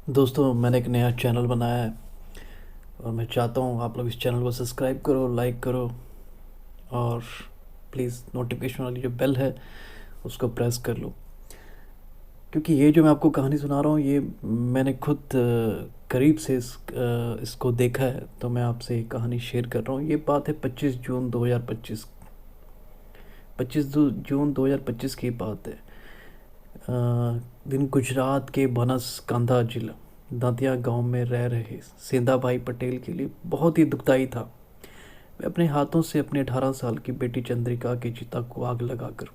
दोस्तों, मैंने एक नया चैनल बनाया है और मैं चाहता हूँ आप लोग इस चैनल को सब्सक्राइब करो, लाइक करो और प्लीज़ नोटिफिकेशन वाली जो बेल है उसको प्रेस कर लो। क्योंकि ये जो मैं आपको कहानी सुना रहा हूँ ये मैंने खुद करीब से इसको देखा है, तो मैं आपसे ये कहानी शेयर कर रहा हूँ। ये बात है 25 जून 2025 की बात है। दिन गुजरात के बनासकांठा जिला दातिया गांव में रह रहे सेंधा भाई पटेल के लिए बहुत ही दुखदाई था। वे अपने हाथों से अपने 18 साल की बेटी चंद्रिका की चिता को आग लगाकर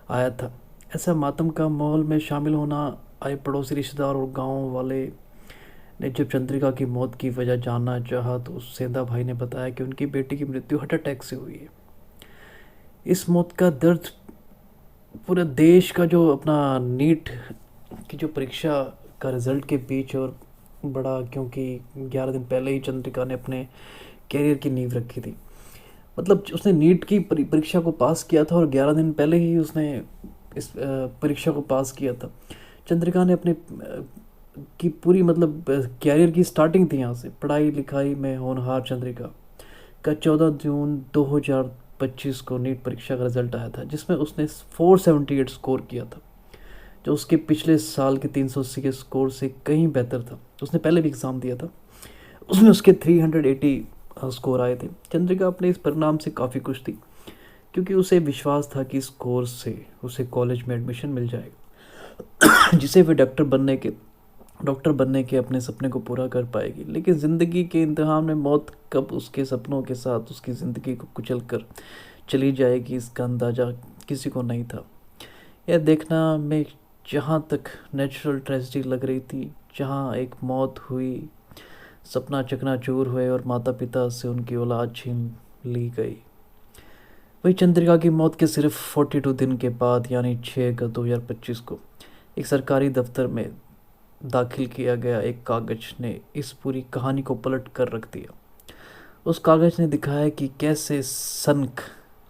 आया था। ऐसा मातम का माहौल में शामिल होना आए पड़ोसी रिश्तेदार और गांव वाले ने जब चंद्रिका की मौत की वजह जानना चाहा तो सेंधा भाई ने बताया कि उनकी बेटी की मृत्यु हार्ट अटैक से हुई है। इस मौत का दर्द पूरे देश का जो अपना नीट की जो परीक्षा का रिज़ल्ट के बीच और बड़ा, क्योंकि 11 दिन पहले ही चंद्रिका ने अपने कैरियर की नींव रखी थी। मतलब उसने नीट की परीक्षा को पास किया था और 11 दिन पहले ही उसने इस परीक्षा को पास किया था। चंद्रिका ने अपने की पूरी मतलब कैरियर की स्टार्टिंग थी यहाँ से। पढ़ाई लिखाई में होनहार चंद्रिका का 14 जून 2025 को नीट परीक्षा का रिजल्ट आया था, जिसमें उसने 478 स्कोर किया था, जो उसके पिछले साल के 380 के स्कोर से कहीं बेहतर था। उसने पहले भी एग्ज़ाम दिया था, उसमें उसके 380 स्कोर आए थे। चंद्रिका अपने इस परिणाम से काफ़ी खुश थी, क्योंकि उसे विश्वास था कि इस कोर्स से उसे कॉलेज में एडमिशन मिल जाएगा जिसे वे डॉक्टर बनने के अपने सपने को पूरा कर पाएगी। लेकिन ज़िंदगी के इम्तिहान में मौत कब उसके सपनों के साथ उसकी ज़िंदगी को कुचल कर चली जाएगी, इसका अंदाज़ा किसी को नहीं था। यह देखना में जहाँ तक नेचुरल ट्रेजिडी लग रही थी, जहाँ एक मौत हुई, सपना चकनाचूर हुए और माता पिता से उनकी औलाद छीन ली गई, वही चंद्रिका की मौत के सिर्फ 42 दिन के बाद यानी 6 अगस्त 2025 को एक सरकारी दफ्तर में दाखिल किया गया एक कागज ने इस पूरी कहानी को पलट कर रख दिया। उस कागज ने दिखाया कि कैसे सनक,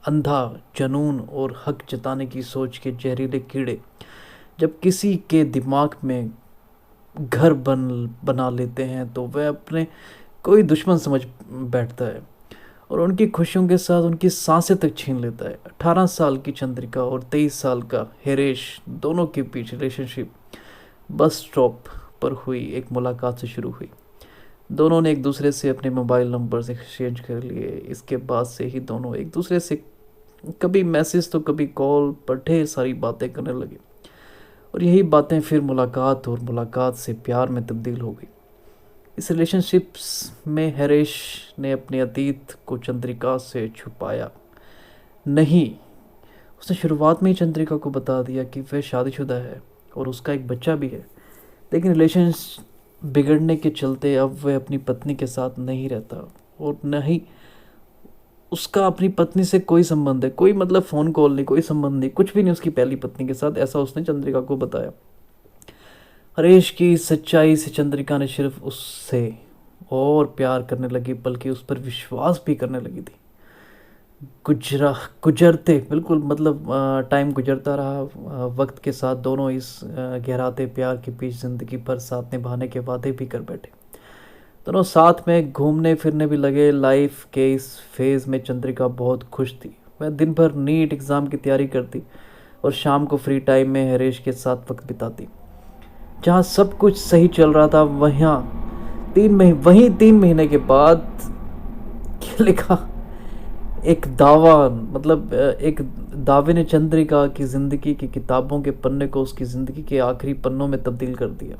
अंधा जनून और हक जताने की सोच के जहरीले कीड़े जब किसी के दिमाग में घर बना लेते हैं तो वह अपने कोई दुश्मन समझ बैठता है और उनकी खुशियों के साथ उनकी सांसें तक छीन लेता है। 18 साल की चंद्रिका और 23 साल का हरेश, दोनों के बीच रिलेशनशिप बस स्टॉप पर हुई एक मुलाकात से शुरू हुई। दोनों ने एक दूसरे से अपने मोबाइल नंबर एक्सचेंज कर लिए। इसके बाद से ही दोनों एक दूसरे से कभी मैसेज तो कभी कॉल पर ढेर सारी बातें करने लगे और यही बातें फिर मुलाकात और मुलाकात से प्यार में तब्दील हो गई। इस रिलेशनशिप्स में हरेश ने अपने अतीत को चंद्रिका से छुपाया नहीं। उसने शुरुआत में ही चंद्रिका को बता दिया कि वह शादीशुदा है और उसका एक बच्चा भी है। लेकिन रिलेशन बिगड़ने के चलते अब वह अपनी पत्नी के साथ नहीं रहता और न ही उसका अपनी पत्नी से कोई संबंध है, कोई मतलब फ़ोन कॉल नहीं, कोई संबंध नहीं, कुछ भी नहीं उसकी पहली पत्नी के साथ, ऐसा उसने चंद्रिका को बताया। हरेश की सच्चाई से चंद्रिका ने सिर्फ उससे और प्यार करने लगी, बल्कि उस पर विश्वास भी करने लगी थी। गुजरते बिल्कुल मतलब टाइम गुजरता रहा। वक्त के साथ दोनों इस गहराते प्यार के बीच ज़िंदगी भर साथ निभाने के वादे भी कर बैठे। दोनों साथ में घूमने फिरने भी लगे। लाइफ के इस फेज़ में चंद्रिका बहुत खुश थी। वह दिन भर नीट एग्ज़ाम की तैयारी करती और शाम को फ्री टाइम में हरेश के साथ वक्त बिताती। जहाँ सब कुछ सही चल रहा था वहीं 3 महीने के बाद क्या लिखा, एक दावा मतलब एक दावे ने चंद्रिका की ज़िंदगी की किताबों के पन्ने को उसकी ज़िंदगी के आखिरी पन्नों में तब्दील कर दिया।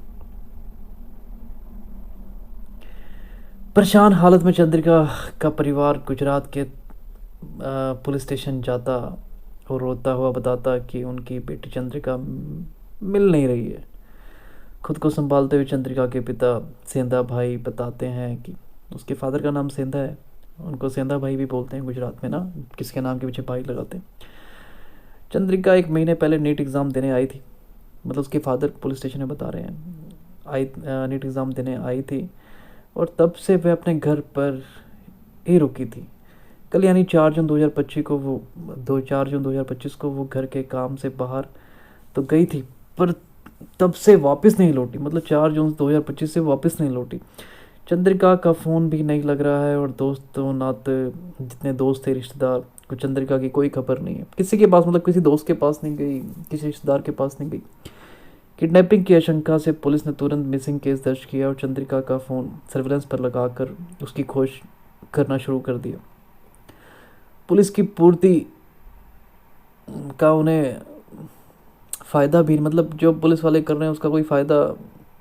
परेशान हालत में चंद्रिका का परिवार गुजरात के पुलिस स्टेशन जाता और रोता हुआ बताता कि उनकी बेटी चंद्रिका मिल नहीं रही है। खुद को संभालते हुए चंद्रिका के पिता सेंधा भाई बताते हैं कि उसके फादर का नाम सेंधा है, उनको सेंधा भाई भी बोलते हैं गुजरात में ना, किसके नाम के पीछे भाई लगाते हैं। चंद्रिका 1 महीने पहले नीट एग्ज़ाम देने आई थी, मतलब उसके फादर पुलिस स्टेशन में बता रहे हैं, नीट एग्ज़ाम देने आई थी और तब से वह अपने घर पर ही रुकी थी। कल यानी 4 जून 2025 को वो घर के काम से बाहर तो गई थी, पर तब से वापस नहीं लौटी, मतलब 4 जून 2025 से वापस नहीं लौटी। चंद्रिका का फ़ोन भी नहीं लग रहा है और दोस्तों नाते जितने दोस्त थे रिश्तेदार को चंद्रिका की कोई खबर नहीं है किसी के पास, मतलब किसी दोस्त के पास नहीं गई, किसी रिश्तेदार के पास नहीं गई। किडनैपिंग की आशंका से पुलिस ने तुरंत मिसिंग केस दर्ज किया और चंद्रिका का फ़ोन सर्विलेंस पर लगाकर उसकी खोज करना शुरू कर दिया। पुलिस की पूर्ति का उन्हें फ़ायदा भी, मतलब जो पुलिस वाले कर रहे हैं उसका कोई फ़ायदा,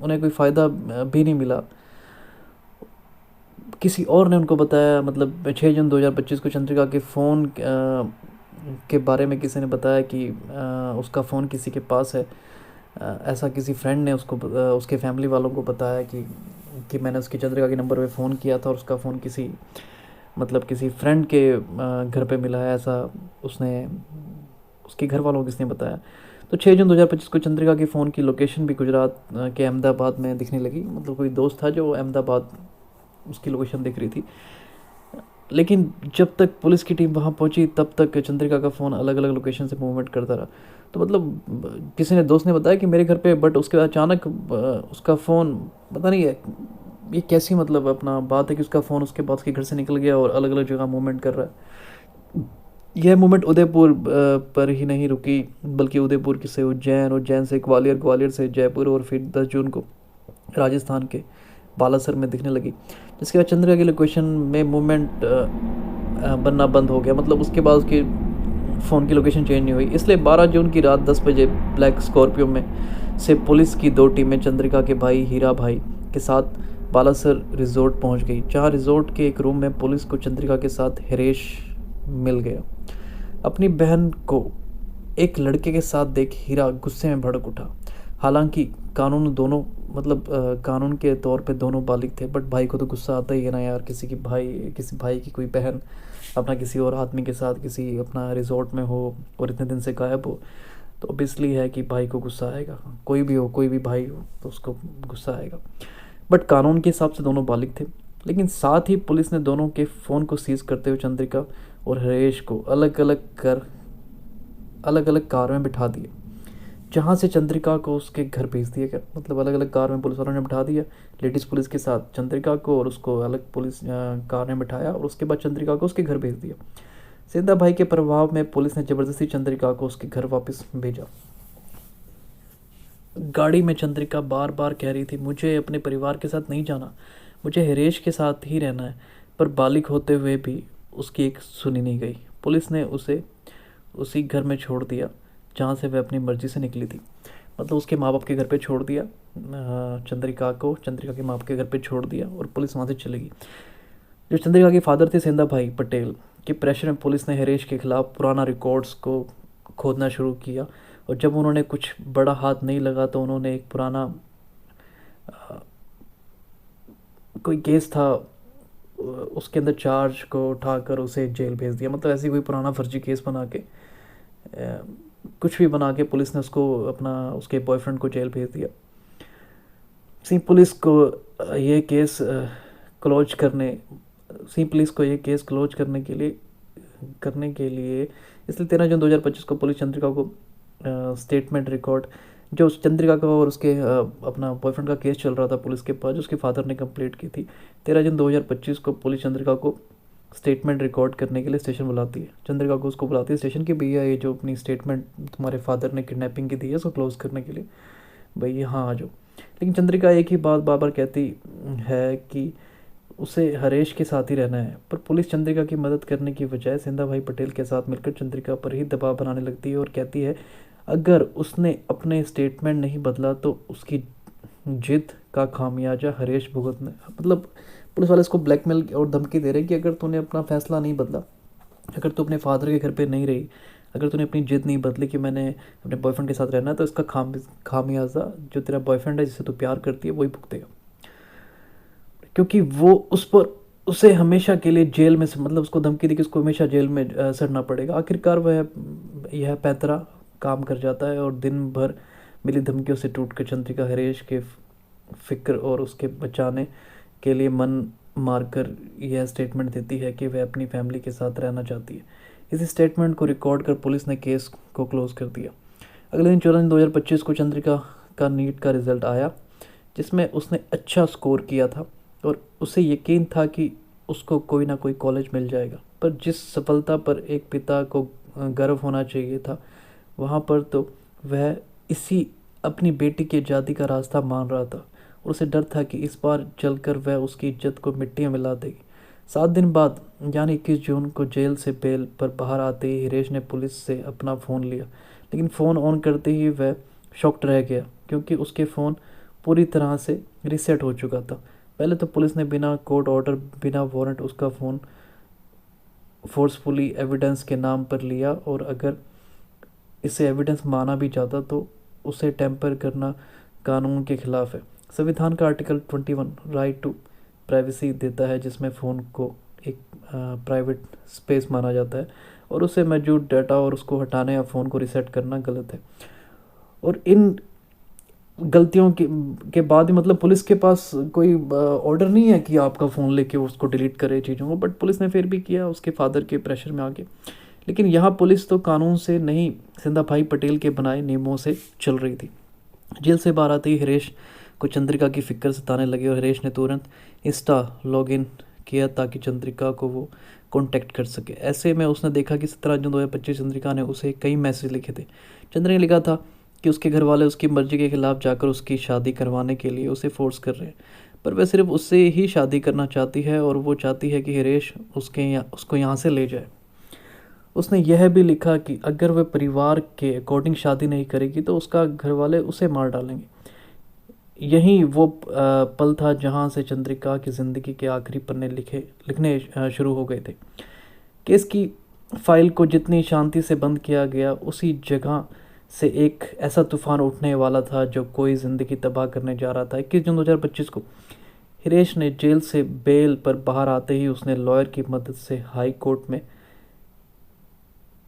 उन्हें कोई फ़ायदा भी नहीं मिला। किसी और ने उनको बताया, मतलब 6 जून 2025 को चंद्रिका के फ़ोन के बारे में किसी ने बताया कि उसका फ़ोन किसी के पास है। ऐसा किसी फ्रेंड ने उसको उसके फैमिली वालों को बताया कि मैंने उसकी चंद्रिका के नंबर पे फ़ोन किया था और उसका फ़ोन किसी, मतलब किसी फ्रेंड के घर पे मिला है, ऐसा उसने उसके घर वालों को किसने बताया। तो 6 जून 2025 को चंद्रिका के फ़ोन की लोकेशन भी गुजरात के अहमदाबाद में दिखने लगी, मतलब कोई दोस्त था जो अहमदाबाद उसकी लोकेशन दिख रही थी। लेकिन जब तक पुलिस की टीम वहाँ पहुँची तब तक चंद्रिका का फ़ोन अलग अलग लोकेशन से मूवमेंट करता रहा। तो मतलब किसी ने दोस्त ने बताया कि मेरे घर पे, बट उसके बाद अचानक उसका फ़ोन, पता नहीं है ये कैसी मतलब अपना बात है कि उसका फ़ोन उसके बाद उसके घर से निकल गया और अलग अलग जगह मूवमेंट कर रहा है। यह मूवमेंट उदयपुर पर ही नहीं रुकी, बल्कि उदयपुर से उज्जैन, उज्जैन से ग्वालियर, ग्वालियर से जयपुर और फिर 10 जून को राजस्थान के बालासर में दिखने लगी। जिसके बाद चंद्रिका की लोकेशन में मूवमेंट बनना बंद हो गया, मतलब उसके बाद उसकी फ़ोन की लोकेशन चेंज नहीं हुई। इसलिए 12 जून की रात 10 बजे ब्लैक स्कॉर्पियो में से पुलिस की 2 टीमें चंद्रिका के भाई हीरा भाई के साथ बालासर रिजोर्ट पहुंच गई, जहां रिजोर्ट के एक रूम में पुलिस को चंद्रिका के साथ हरेश मिल गया। अपनी बहन को एक लड़के के साथ देख हीरा गुस्से में भड़क उठा। हालांकि कानून दोनों, मतलब कानून के तौर पे दोनों बालिग थे, बट भाई को तो गुस्सा आता ही है ना यार, किसी भाई की कोई बहन अपना किसी और आदमी के साथ किसी अपना रिजॉर्ट में हो और इतने दिन से गायब हो, तो ऑब्वियसली है कि भाई को गुस्सा आएगा। कोई भी हो, कोई भी भाई हो तो उसको गुस्सा आएगा। बट कानून के हिसाब से दोनों बालिग थे। लेकिन साथ ही पुलिस ने दोनों के फ़ोन को सीज करते हुए चंद्रिका और हरेश को अलग अलग कार में बिठा दिए, जहाँ से चंद्रिका को उसके घर भेज दिया गया। मतलब अलग अलग कार में पुलिस वालों ने बिठा दिया, लेडीज़ पुलिस के साथ चंद्रिका को, और उसको अलग पुलिस कार में बिठाया और उसके बाद चंद्रिका को उसके घर भेज दिया। सिंधा भाई के प्रभाव में पुलिस ने ज़बरदस्ती चंद्रिका को उसके घर वापस भेजा। गाड़ी में चंद्रिका बार बार कह रही थी, मुझे अपने परिवार के साथ नहीं जाना, मुझे हरेश के साथ ही रहना है। पर बालिग होते हुए भी उसकी एक सुनी नहीं गई। पुलिस ने उसे उसी घर में छोड़ दिया जहाँ से वह अपनी मर्ज़ी से निकली थी। मतलब उसके माँ बाप के घर पे छोड़ दिया, चंद्रिका को चंद्रिका के माँ बाप के घर पे छोड़ दिया और पुलिस वहाँ से चली गई। जो चंद्रिका के फादर थे सिंधा भाई पटेल के प्रेशर में पुलिस ने हरेश के खिलाफ पुराना रिकॉर्ड्स को खोदना शुरू किया, और जब उन्होंने कुछ बड़ा हाथ नहीं लगा तो उन्होंने एक पुराना कोई केस था उसके अंदर चार्ज को उठाकर उसे जेल भेज दिया। मतलब ऐसी कोई पुराना फर्जी केस बना के कुछ भी बना के पुलिस ने उसको अपना उसके बॉयफ्रेंड को जेल भेज दिया। सी पुलिस को ये केस क्लोज करने सी पुलिस को ये केस क्लोज करने के लिए इसलिए 13 जून 2025 को पुलिस चंद्रिका को स्टेटमेंट रिकॉर्ड, जो चंद्रिका का और उसके अपना बॉयफ्रेंड का केस चल रहा था पुलिस के पास, जो उसके फादर ने कंप्लीट की थी, 13 जून 2025 को पुलिस चंद्रिका को स्टेटमेंट रिकॉर्ड करने के लिए स्टेशन बुलाती है। चंद्रिका को उसको बुलाती है स्टेशन की, भैया ये जो अपनी स्टेटमेंट तुम्हारे फादर ने किडनैपिंग की दी है उसको क्लोज करने के लिए, भैया हाँ आ जाओ। लेकिन चंद्रिका एक ही बात बार बार कहती है कि उसे हरेश के साथ ही रहना है। पर पुलिस चंद्रिका की मदद करने की बजाय सिंधा भाई पटेल के साथ मिलकर चंद्रिका पर ही दबाव बनाने लगती है और कहती है अगर उसने अपने स्टेटमेंट नहीं बदला तो उसकी जिद का खामियाजा हरेश भुगतना। मतलब पुलिस वाले इसको ब्लैकमेल और धमकी दे रहे हैं कि अगर तूने अपना फैसला नहीं बदला, अगर तू अपने फादर के घर पे नहीं रही, अगर तूने अपनी जिद नहीं बदली कि मैंने अपने बॉयफ्रेंड के साथ रहना है, तो इसका खामियाजा जो तेरा बॉयफ्रेंड है जिससे तू प्यार करती है वही भुगतेगा। क्योंकि वो उस पर उसे हमेशा के लिए जेल में से, मतलब उसको धमकी दी कि उसको हमेशा जेल में सड़ना पड़ेगा। आखिरकार वह यह पैंतरा काम कर जाता है और दिन भर मिली धमकियों से टूट कर चंद्रिका हरेश के फिक्र और उसके बचाने के लिए मन मारकर यह स्टेटमेंट देती है कि वह अपनी फैमिली के साथ रहना चाहती है। इस स्टेटमेंट को रिकॉर्ड कर पुलिस ने केस को क्लोज कर दिया। अगले दिन 14 जून 2025 को चंद्रिका का नीट का रिज़ल्ट आया, जिसमें उसने अच्छा स्कोर किया था और उसे यकीन था कि उसको कोई ना कोई कॉलेज मिल जाएगा। पर जिस सफलता पर एक पिता को गर्व होना चाहिए था, वहाँ पर तो वह इसी अपनी बेटी की आज़ादी का रास्ता मान रहा था और उसे डर था कि इस बार चलकर वह उसकी इज्जत को मिट्टी में मिला देगी। 7 दिन बाद यानी 21 जून को जेल से बेल पर बाहर आते ही हिरेश ने पुलिस से अपना फ़ोन लिया, लेकिन फ़ोन ऑन करते ही वह शॉक्ड रह गया क्योंकि उसके फ़ोन पूरी तरह से रीसेट हो चुका था। पहले तो पुलिस ने बिना कोर्ट ऑर्डर, बिना वारंट उसका फ़ोन फोर्सफुली एविडेंस के नाम पर लिया और अगर इसे एविडेंस माना भी जाता तो उसे टेम्पर करना कानून के खिलाफ है। संविधान का आर्टिकल 21 राइट टू प्राइवेसी देता है, जिसमें फ़ोन को एक प्राइवेट स्पेस माना जाता है और उसे मौजूद डाटा और उसको हटाने या फ़ोन को रिसेट करना गलत है। और इन गलतियों के बाद ही मतलब पुलिस के पास कोई ऑर्डर नहीं है कि आपका फ़ोन लेके उसको डिलीट करे चीज़ों को, बट पुलिस ने फिर भी किया उसके फादर के प्रेशर में आके। लेकिन यहाँ पुलिस तो कानून से नहीं, सिंधा भाई पटेल के बनाए नियमों से चल रही थी। जेल से बाहर आते ही हिरेश को चंद्रिका की फिक्र सताने लगी और हिरेश ने तुरंत इंस्टा लॉगिन किया ताकि चंद्रिका को वो कांटेक्ट कर सके। ऐसे में उसने देखा कि 17 जून 2025 चंद्रिका ने उसे कई मैसेज लिखे थे। चंद्रिका ने लिखा था कि उसके घर वाले उसकी मर्जी के खिलाफ जाकर उसकी शादी करवाने के लिए उसे फोर्स कर रहे हैं, पर वह सिर्फ उससे ही शादी करना चाहती है और वो चाहती है कि हिरेश उसको यहाँ से ले जाए। उसने यह भी लिखा कि अगर वह परिवार के अकॉर्डिंग शादी नहीं करेगी तो उसका घर वाले उसे मार डालेंगे। यही वो पल था जहाँ से चंद्रिका की ज़िंदगी के आखिरी पन्ने लिखने शुरू हो गए थे। केस की फाइल को जितनी शांति से बंद किया गया, उसी जगह से एक ऐसा तूफान उठने वाला था जो कोई ज़िंदगी तबाह करने जा रहा था। 21 जून 2025 को हिरेश ने जेल से बेल पर बाहर आते ही उसने लॉयर की मदद से हाई कोर्ट में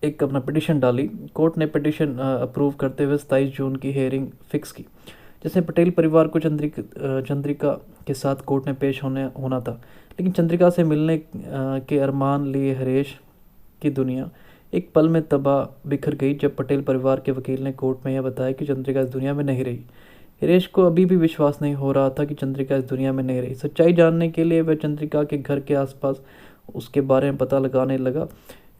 एक अपना पिटिशन डाली। कोर्ट ने पिटिशन अप्रूव करते हुए 27 जून की हेयरिंग फिक्स की, जिसमें पटेल परिवार को चंद्रिका के साथ कोर्ट में पेश होना था। लेकिन चंद्रिका से मिलने के अरमान लिए हरेश की दुनिया एक पल में तबाह बिखर गई जब पटेल परिवार के वकील ने कोर्ट में यह बताया कि चंद्रिका इस दुनिया में नहीं रही। हिरेश को अभी भी विश्वास नहीं हो रहा था कि चंद्रिका इस दुनिया में नहीं रही। सच्चाई जानने के लिए वह चंद्रिका के घर के आसपास उसके बारे में पता लगाने लगा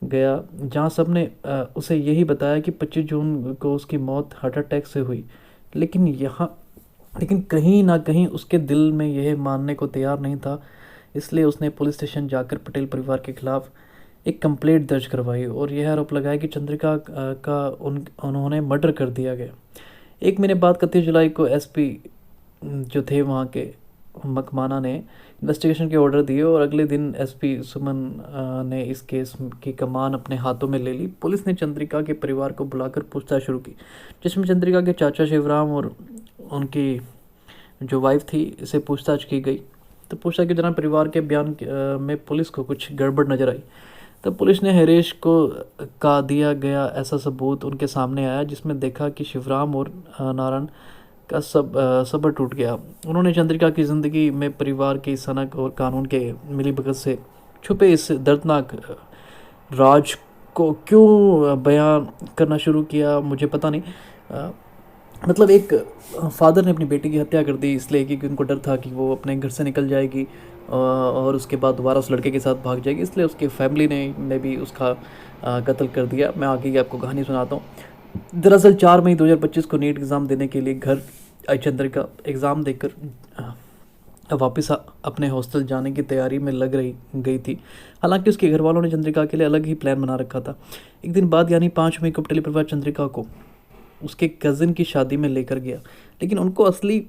गया, जहाँ सबने उसे यही बताया कि 25 जून को उसकी मौत हार्ट अटैक से हुई। लेकिन कहीं ना कहीं उसके दिल में यह मानने को तैयार नहीं था। इसलिए उसने पुलिस स्टेशन जाकर पटेल परिवार के खिलाफ एक कंप्लेंट दर्ज करवाई और यह आरोप लगाया कि चंद्रिका का उन्होंने मर्डर कर दिया गया। 1 महीने बाद 31 जुलाई को एसपी जो थे वहाँ के मकमाना ने इन्वेस्टिगेशन के ऑर्डर दिए और अगले दिन एसपी सुमन ने इस केस की कमान अपने हाथों में ले ली। पुलिस ने चंद्रिका के परिवार को बुलाकर पूछताछ शुरू की, जिसमें चंद्रिका के चाचा शिवराम और उनकी जो वाइफ थी इसे पूछताछ की गई। तो पूछताछ के दौरान परिवार के बयान में पुलिस को कुछ गड़बड़ नजर आई। तब पुलिस ने हरीश को का दिया गया ऐसा सबूत उनके सामने आया, जिसमें देखा कि शिवराम और नारायण का सब्र टूट गया। उन्होंने चंद्रिका की ज़िंदगी में परिवार की सनक और कानून के मिलीभगत से छुपे इस दर्दनाक राज को क्यों बयान करना शुरू किया, मुझे पता नहीं। मतलब एक फादर ने अपनी बेटी की हत्या कर दी इसलिए क्योंकि उनको डर था कि वो अपने घर से निकल जाएगी और उसके बाद दोबारा उस लड़के के साथ भाग जाएगी, इसलिए उसके फैमिली ने भी उसका कत्ल कर दिया। मैं आगे की आपको कहानी सुनाता हूँ। दरअसल 4 मई 2025 को नीट एग्ज़ाम देने के लिए घर आई चंद्रिका। एग्ज़ाम देकर वापस अपने हॉस्टल जाने की तैयारी में लग गई थी। हालांकि उसके घर वालों ने चंद्रिका के लिए अलग ही प्लान बना रखा था। एक दिन बाद यानी 5 मई को पटेल परिवार चंद्रिका को उसके कज़न की शादी में लेकर गया, लेकिन उनको असली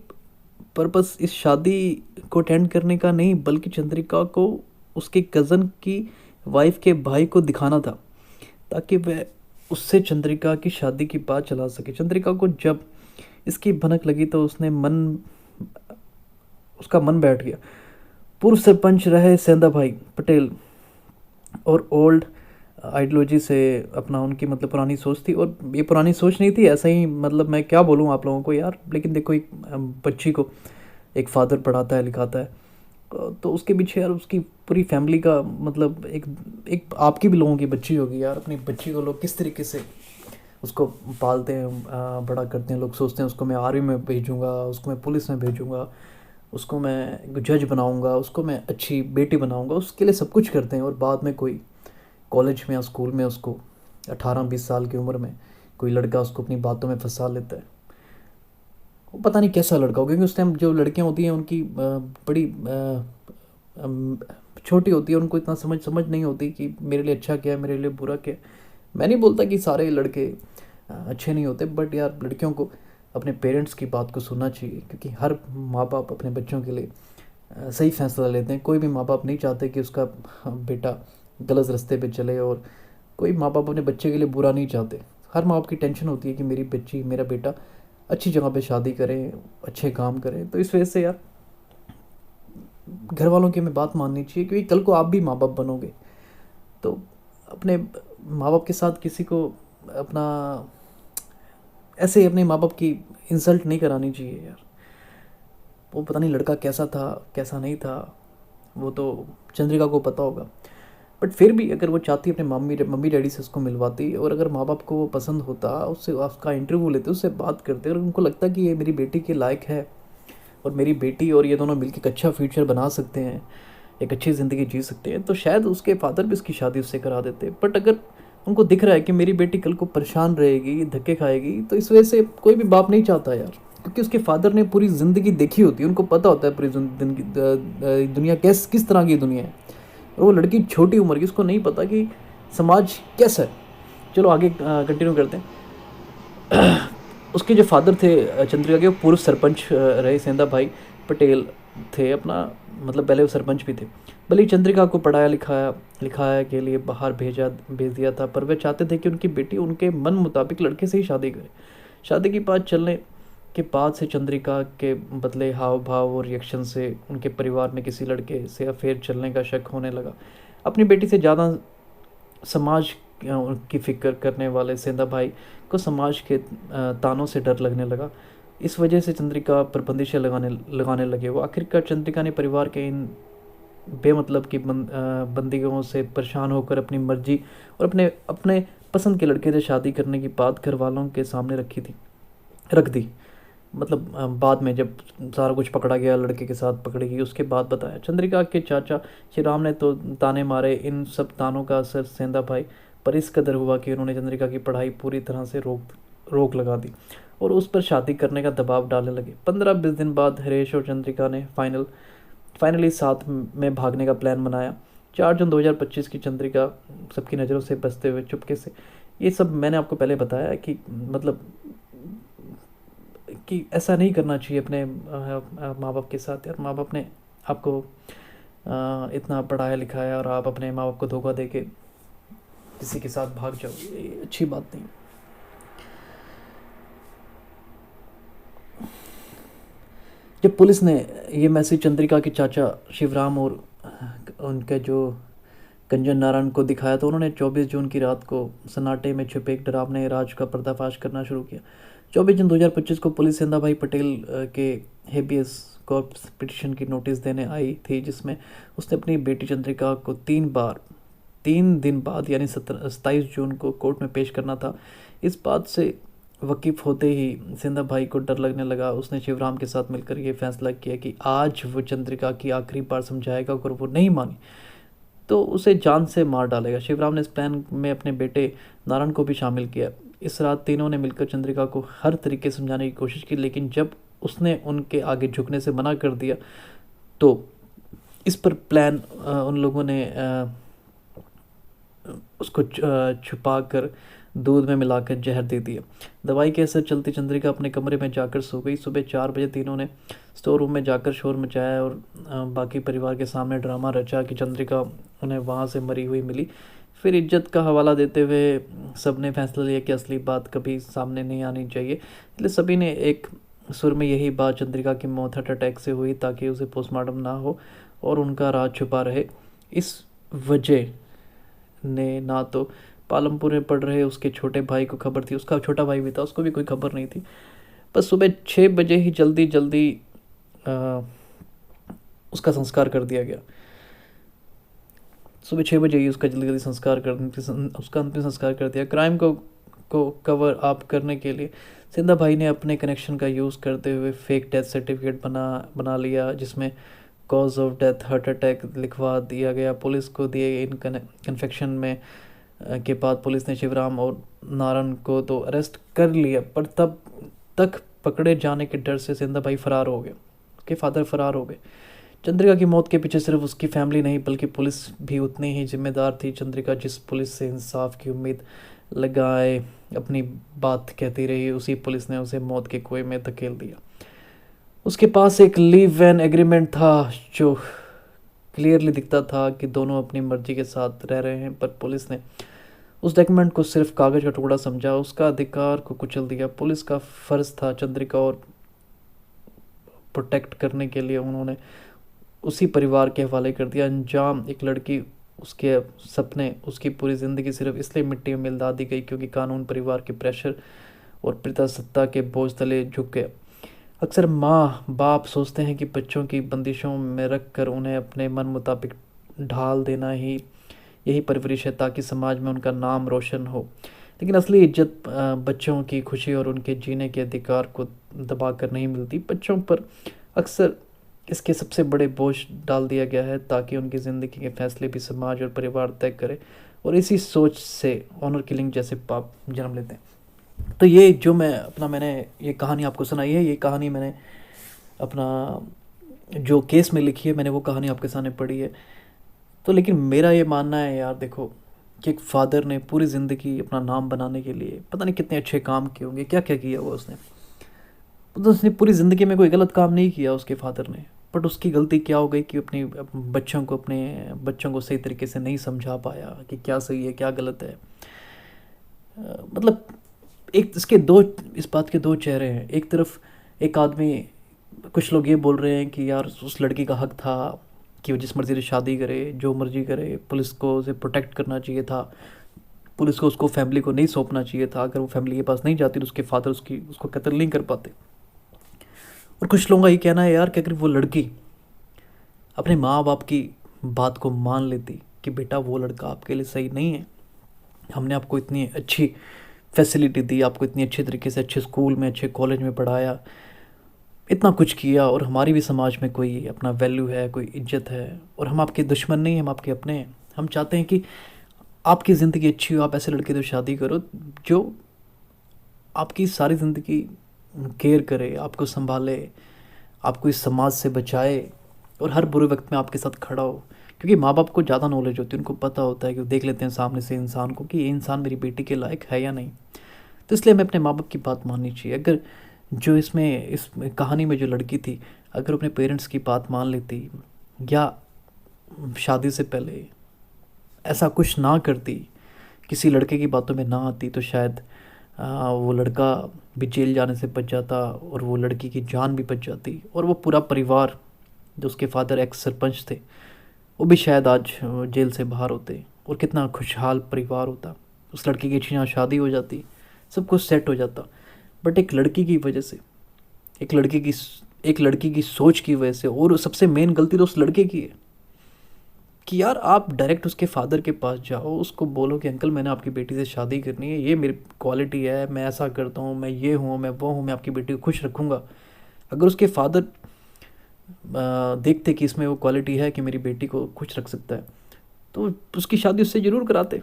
पर्पस इस शादी को अटेंड करने का नहीं बल्कि चंद्रिका को उसके कज़न की वाइफ के भाई को दिखाना था, ताकि वह उससे चंद्रिका की शादी की बात चला सके। चंद्रिका को जब इसकी भनक लगी तो उसका मन बैठ गया। पूर्व सरपंच रहे सेंधा भाई पटेल और ओल्ड आइडियोलॉजी से अपना उनकी मतलब पुरानी सोच थी, और ये पुरानी सोच नहीं थी, ऐसा ही मतलब मैं क्या बोलूँ आप लोगों को यार। लेकिन देखो एक बच्ची को एक फादर पढ़ाता है लिखाता है, तो उसके पीछे यार उसकी पूरी फैमिली का मतलब एक आपकी भी लोगों की बच्ची होगी यार, अपनी बच्ची को लोग किस तरीके से उसको पालते हैं, बड़ा करते हैं। लोग सोचते हैं उसको मैं आर्मी में भेजूँगा, उसको मैं पुलिस में भेजूँगा, उसको मैं जज बनाऊँगा, उसको मैं अच्छी बेटी बनाऊँगा, उसके लिए सब कुछ करते हैं। और बाद में कोई कॉलेज में या स्कूल में उसको 18-20 साल की उम्र में कोई लड़का उसको अपनी बातों में फंसा लेता है। वो पता नहीं कैसा लड़का हो, क्योंकि उस टाइम जो लड़कियां होती हैं उनकी बड़ी अम, छोटी होती है, उनको इतना समझ नहीं होती कि मेरे लिए अच्छा क्या है, मेरे लिए बुरा क्या है। मैं नहीं बोलता कि सारे लड़के अच्छे नहीं होते, बट यार लड़कियों को अपने पेरेंट्स की बात को सुनना चाहिए, क्योंकि हर माँ बाप अपने बच्चों के लिए सही फैसला लेते हैं। कोई भी माँ बाप नहीं चाहते कि उसका बेटा गलत रास्ते पे चले, और कोई माँ बाप अपने बच्चे के लिए बुरा नहीं चाहते। हर माँ बाप की टेंशन होती है कि मेरी बच्ची, मेरा बेटा अच्छी जगह पे शादी करें, अच्छे काम करें। तो इस वजह से यार घर वालों की हमें बात माननी चाहिए, क्योंकि कल को आप भी माँ बाप बनोगे। तो अपने माँ बाप के साथ किसी को अपना ऐसे ही अपने माँ बाप की इंसल्ट नहीं करानी चाहिए यार। वो पता नहीं लड़का कैसा था कैसा नहीं था, वो तो चंद्रिका को पता होगा। बट फिर भी अगर वो चाहती अपने मम्मी डैडी से उसको मिलवाती, और अगर माँ बाप को वो पसंद होता, उससे उसका इंटरव्यू लेते, उससे बात करते, और उनको लगता कि ये मेरी बेटी के लायक है, और मेरी बेटी और ये दोनों मिलकर एक अच्छा फ्यूचर बना सकते हैं, एक अच्छी ज़िंदगी जी सकते हैं, तो शायद उसके फादर भी उसकी शादी उससे करा देते। बट अगर उनको दिख रहा है कि मेरी बेटी कल को परेशान रहेगी, धक्के खाएगी, तो इस वजह से कोई भी बाप नहीं चाहता यार, क्योंकि उसके फादर ने पूरी ज़िंदगी देखी होती है, उनको पता होता है पूरी दुनिया किस तरह की दुनिया है। और वो लड़की छोटी उम्र की, उसको नहीं पता कि समाज कैसा है। चलो आगे कंटिन्यू करते हैं। उसके जो फादर थे चंद्रिका के, वो पूर्व सरपंच रहे, सेंधा भाई पटेल थे अपना, मतलब पहले वो सरपंच भी थे। भले ही चंद्रिका को पढ़ाया लिखाया के लिए बाहर भेज दिया था, पर वे चाहते थे कि उनकी बेटी उनके मन मुताबिक लड़के से ही शादी करे। शादी की बात चलने के बाद से चंद्रिका के बदले हाव भाव और रिएक्शन से उनके परिवार में किसी लड़के से अफेयर चलने का शक होने लगा। अपनी बेटी से ज़्यादा समाज की फिक्र करने वाले सेंधा भाई को समाज के तानों से डर लगने लगा। इस वजह से चंद्रिका पर बंदिशें लगाने लगे वो। आखिरकार चंद्रिका ने परिवार के इन बेमतलब की बंदियों से परेशान होकर अपनी मर्जी और अपने अपने पसंद के लड़के से शादी करने की बात घर वालों के सामने रख दी। मतलब बाद में जब सारा कुछ पकड़ा गया, लड़के के साथ पकड़ी गई, उसके बाद बताया। चंद्रिका के चाचा श्री राम ने तो ताने मारे। इन सब तानों का असर सेंधा भाई पर इस कदर हुआ कि उन्होंने चंद्रिका की पढ़ाई पूरी तरह से रोक लगा दी, और उस पर शादी करने का दबाव डालने लगे। 15-20 दिन बाद हरेश और चंद्रिका ने फाइनली साथ में भागने का प्लान बनाया। 4 जून 2025 की चंद्रिका सबकी नज़रों से बचते हुए चुपके से, ये सब मैंने आपको पहले बताया कि मतलब कि ऐसा नहीं करना चाहिए अपने माँ बाप के साथ यार। माँ बाप ने आपको इतना पढ़ाया लिखाया, और आप अपने माँ बाप को धोखा दे के किसी के साथ भाग जाओ, ये अच्छी बात नहीं। जब पुलिस ने ये मैसेज चंद्रिका के चाचा शिवराम और उनके जो कंजन नारायण को दिखाया, तो उन्होंने 24 जून की रात को सन्नाटे में छुपे एक डरावने राज का पर्दाफाश करना शुरू किया। 24 जून 2025 को पुलिस सेंधा भाई पटेल के हेबियस कॉर्पस पिटिशन की नोटिस देने आई थी, जिसमें उसने अपनी बेटी चंद्रिका को 3 दिन बाद यानी 27 जून को कोर्ट में पेश करना था। इस बात से वकीफ होते ही सेंधा भाई को डर लगने लगा। उसने शिवराम के साथ मिलकर ये फैसला किया कि आज वो चंद्रिका की आखिरी बार समझाएगा, अगर वो नहीं मानी तो उसे जान से मार डालेगा। शिवराम ने इस प्लान में अपने बेटे नारायण को भी शामिल किया। इस रात तीनों ने मिलकर चंद्रिका को हर तरीके से समझाने की कोशिश की, लेकिन जब उसने उनके आगे झुकने से मना कर दिया, तो इस पर प्लान उन लोगों ने उसको छुपा कर दूध में मिलाकर जहर दे दिया। दवाई के असर चलती चंद्रिका अपने कमरे में जाकर सो गई। सुबह 4 बजे तीनों ने स्टोर रूम में जाकर शोर मचाया और बाकी परिवार के सामने ड्रामा रचा कि चंद्रिका उन्हें वहाँ से मरी हुई मिली। फिर इज्जत का हवाला देते हुए सब ने फैसला लिया कि असली बात कभी सामने नहीं आनी चाहिए, इसलिए सभी ने एक सुर में यही बात चंद्रिका की मौत हार्ट अटैक से हुई ताकि उसे पोस्टमार्टम ना हो और उनका राज छुपा रहे। इस वजह ने ना तो पालमपुर में पढ़ रहे उसके छोटे भाई को खबर थी, उसका छोटा भाई भी था, उसको भी कोई खबर नहीं थी। बस सुबह 6 बजे ही जल्दी उसका संस्कार कर दिया गया। सुबह 6 बजे ही उसका जल्दी संस्कार कर उसका अंतिम संस्कार कर दिया। क्राइम को को कवर अप करने के लिए सिंधा भाई ने अपने कनेक्शन का यूज़ करते हुए फेक डेथ सर्टिफिकेट बना लिया, जिसमें cause of death heart attack लिखवा दिया गया। पुलिस को दिए इन कन्फेक्शन में के बाद पुलिस ने शिवराम और नारायण को तो अरेस्ट कर लिया, पर तब तक पकड़े जाने के डर से सिंधा भाई फरार हो गए, उसके फादर फरार हो गए। चंद्रिका की मौत के पीछे सिर्फ उसकी फैमिली नहीं बल्कि पुलिस भी उतनी ही जिम्मेदार थी। चंद्रिका जिस पुलिस से इंसाफ की उम्मीद लगाए अपनी बात कहती रही, उसी पुलिस ने उसे मौत के कुएं में धकेल दिया। उसके पास एक लीव एन एग्रीमेंट था जो क्लियरली दिखता था कि दोनों अपनी मर्जी के साथ रह रहे हैं, पर पुलिस ने उस डॉक्यूमेंट को सिर्फ कागज का टुकड़ा समझा, उसका अधिकार को कुचल दिया। पुलिस का फर्ज था चंद्रिका और प्रोटेक्ट करने के लिए उन्होंने उसी परिवार के हवाले कर दिया। अंजाम एक लड़की, उसके सपने, उसकी पूरी ज़िंदगी सिर्फ इसलिए मिट्टी में मिला दी गई क्योंकि कानून, परिवार के प्रेशर और पितासत्ता के बोझ तले झुक गए। अक्सर माँ बाप सोचते हैं कि बच्चों की बंदिशों में रख कर उन्हें अपने मन मुताबिक ढाल देना ही यही परवरिश है ताकि समाज में उनका नाम रोशन हो, लेकिन असली इज्जत बच्चों की खुशी और उनके जीने के अधिकार को दबा कर नहीं मिलती। बच्चों पर अक्सर इसके सबसे बड़े बोझ डाल दिया गया है ताकि उनकी ज़िंदगी के फैसले भी समाज और परिवार तय करे, और इसी सोच से ऑनर किलिंग जैसे पाप जन्म लेते हैं। तो ये जो मैंने ये कहानी आपको सुनाई है, ये कहानी मैंने अपना जो केस में लिखी है, मैंने वो कहानी आपके सामने पढ़ी है। तो लेकिन मेरा ये मानना है यार, देखो कि एक फादर ने पूरी ज़िंदगी अपना नाम बनाने के लिए पता नहीं कितने अच्छे काम किए होंगे, क्या क्या किया वो उसने। तो उसने पूरी ज़िंदगी में कोई गलत काम नहीं किया उसके फादर ने, बट उसकी गलती क्या हो गई कि अपने बच्चों को सही तरीके से नहीं समझा पाया कि क्या सही है क्या गलत है। मतलब एक इस बात के दो चेहरे हैं। एक तरफ एक आदमी, कुछ लोग ये बोल रहे हैं कि यार उस लड़की का हक था कि वो जिस मर्ज़ी से शादी करे, जो मर्ज़ी करे, पुलिस को उसे प्रोटेक्ट करना चाहिए था, पुलिस को उसको फैमिली को नहीं सौंपना चाहिए था। अगर वो फैमिली के पास नहीं जाती तो उसके फादर उसको कत्ल नहीं कर पाते। और कुछ लोगों का ये कहना है यार कि अगर वो लड़की अपने माँ बाप की बात को मान लेती कि बेटा वो लड़का आपके लिए सही नहीं है, हमने आपको इतनी अच्छी फैसिलिटी दी, आपको इतनी अच्छे तरीके से अच्छे स्कूल में, अच्छे कॉलेज में पढ़ाया, इतना कुछ किया, और हमारी भी समाज में कोई अपना वैल्यू है, कोई इज्जत है, और हम आपके दुश्मन नहीं, हम आपके अपने हैं। हम चाहते हैं कि आपकी ज़िंदगी अच्छी हो, आप ऐसे लड़के से शादी करो जो आपकी सारी ज़िंदगी केयर करे, आपको संभाले, आपको इस समाज से बचाए और हर बुरे वक्त में आपके साथ खड़ा हो। क्योंकि माँ बाप को ज़्यादा नॉलेज होती है, उनको पता होता है कि वो देख लेते हैं सामने से इंसान को कि ये इंसान मेरी बेटी के लायक है या नहीं। तो इसलिए हमें अपने माँ बाप की बात माननी चाहिए। अगर जो इस कहानी में जो लड़की थी, अगर अपने पेरेंट्स की बात मान लेती या शादी से पहले ऐसा कुछ ना करती, किसी लड़के की बातों में ना आती, तो शायद वो लड़का भी जेल जाने से बच जाता और वो लड़की की जान भी बच जाती, और वो पूरा परिवार, जो उसके फादर एक्स सरपंच थे, वो भी शायद आज जेल से बाहर होते, और कितना खुशहाल परिवार होता। उस लड़की की यहाँ शादी हो जाती, सब कुछ सेट हो जाता। बट एक लड़की की वजह से, एक लड़की की सोच की वजह से, और सबसे मेन गलती तो उस लड़के की है कि यार आप डायरेक्ट उसके फादर के पास जाओ, उसको बोलो कि अंकल मैंने आपकी बेटी से शादी करनी है, ये मेरी क्वालिटी है, मैं ऐसा करता हूँ, मैं ये हूँ, मैं वो हूँ, मैं आपकी बेटी को खुश रखूँगा। अगर उसके फादर देखते कि इसमें वो क्वालिटी है कि मेरी बेटी को खुश रख सकता है, तो उसकी शादी उससे ज़रूर कराते।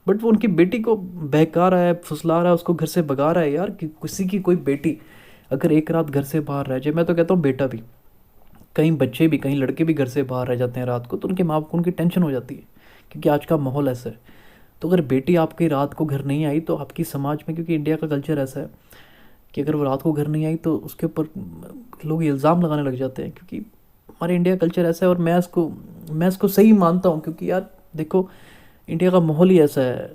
बट वो उनकी बेटी को बहका रहा है, फुसला रहा है, उसको घर से भगा रहा है। यार कि किसी की कोई बेटी अगर एक रात घर से बाहर रह जाए, मैं तो कहता हूँ बेटा भी, कहीं बच्चे भी, कहीं लड़के भी घर से बाहर रह जाते हैं रात को, तो उनके माँ बाप को उनकी टेंशन हो जाती है, क्योंकि आज का माहौल ऐसा है। तो अगर बेटी आपकी रात को घर नहीं आई तो आपकी समाज में, क्योंकि इंडिया का कल्चर ऐसा है कि अगर वो रात को घर नहीं आई तो उसके ऊपर लोग इल्ज़ाम लगाने लग जाते हैं, क्योंकि हमारे इंडिया का कल्चर ऐसा है। और मैं इसको सही मानता हूँ, क्योंकि यार देखो इंडिया का माहौल ही ऐसा है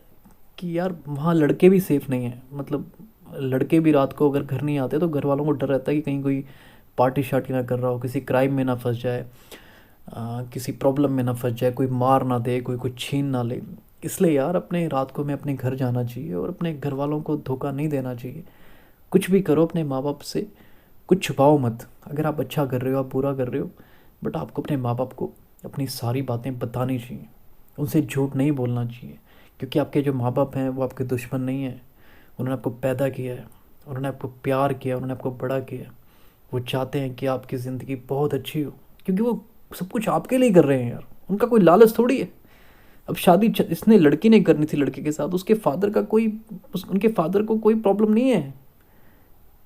कि यार वहाँ लड़के भी सेफ़ नहीं हैं। मतलब लड़के भी रात को अगर घर नहीं आते तो घर वालों को डर रहता है कि कहीं कोई पार्टी शार्टी ना कर रहा हो, किसी क्राइम में ना फंस जाए, किसी प्रॉब्लम में ना फंस जाए, कोई मार ना दे, कोई कुछ छीन ना ले। इसलिए यार अपने रात को में अपने घर जाना चाहिए और अपने घर वालों को धोखा नहीं देना चाहिए। कुछ भी करो अपने माँ बाप से कुछ छुपाओ मत। अगर आप अच्छा कर रहे हो, आप बुरा कर रहे हो, बट आपको अपने माँ बाप को अपनी सारी बातें बतानी चाहिए, उनसे झूठ नहीं बोलना चाहिए, क्योंकि आपके जो माँ बाप हैं वो आपके दुश्मन नहीं हैं, उन्होंने आपको पैदा किया है, उन्होंने आपको प्यार किया, उन्होंने आपको बड़ा किया। वो चाहते हैं कि आपकी ज़िंदगी बहुत अच्छी हो, क्योंकि वो सब कुछ आपके लिए कर रहे हैं यार। उनका कोई लालच थोड़ी है। अब शादी इसने लड़की ने करनी थी लड़के के साथ, उसके फादर का कोई उनके फादर को कोई प्रॉब्लम नहीं है,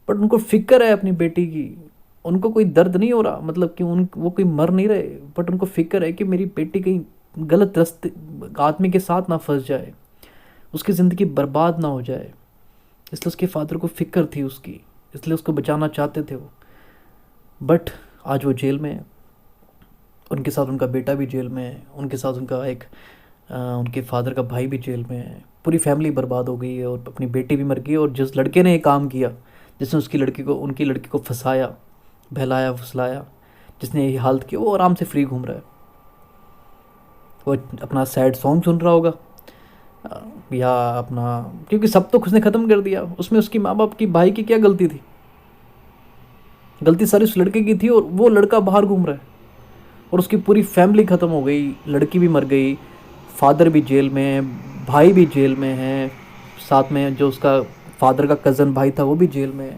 बट उनको फिक्र है अपनी बेटी की। उनको कोई दर्द नहीं हो रहा, मतलब कि वो कोई मर नहीं रहे, बट उनको फिक्र है कि मेरी बेटी कहीं गलत रास्ते आदमी के साथ ना फंस जाए, उसकी ज़िंदगी बर्बाद ना हो जाए। इसलिए उसके फादर को फिक्र थी उसकी, इसलिए उसको बचाना चाहते थे वो। बट आज वो जेल में है, उनके साथ उनका बेटा भी जेल में है, उनके साथ उनका उनके फादर का भाई भी जेल में है। पूरी फैमिली बर्बाद हो गई है और अपनी बेटी भी मर गई। और जिस लड़के ने ये काम किया, जिसने उनकी लड़की को फंसाया, बहलाया फुसलाया, जिसने यही हालत की, वो आराम से फ्री घूम रहा है। वो अपना सैड सॉन्ग सुन रहा होगा, या अपना, क्योंकि सब तो उसने ख़त्म कर दिया। उसमें उसकी माँ बाप की, भाई की क्या गलती थी? गलती सारी उस लड़के की थी, और वो लड़का बाहर घूम रहा है और उसकी पूरी फैमिली ख़त्म हो गई। लड़की भी मर गई, फादर भी जेल में है, भाई भी जेल में है, साथ में जो उसका फादर का कज़न भाई था वो भी जेल में है।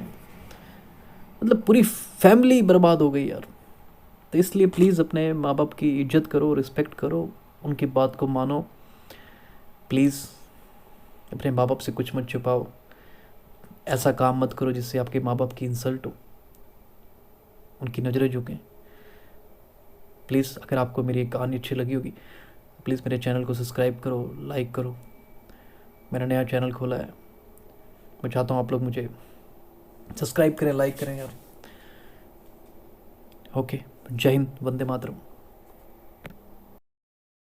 मतलब पूरी फैमिली बर्बाद हो गई यार। तो इसलिए प्लीज़ अपने माँ बाप की इज्जत करो, रिस्पेक्ट करो, उनकी बात को मानो। प्लीज़ अपने माँ बाप से कुछ मत छुपाओ, ऐसा काम मत करो जिससे आपके माँ बाप की इंसल्ट हो, उनकी नज़रें झुकें। प्लीज़ अगर आपको मेरी कहानी अच्छी लगी होगी, प्लीज़ मेरे चैनल को सब्सक्राइब करो, लाइक करो। मैंने नया चैनल खोला है, मैं चाहता हूँ आप लोग मुझे सब्सक्राइब करें, लाइक करें यार। ओके, जय हिंद, वंदे मातरम।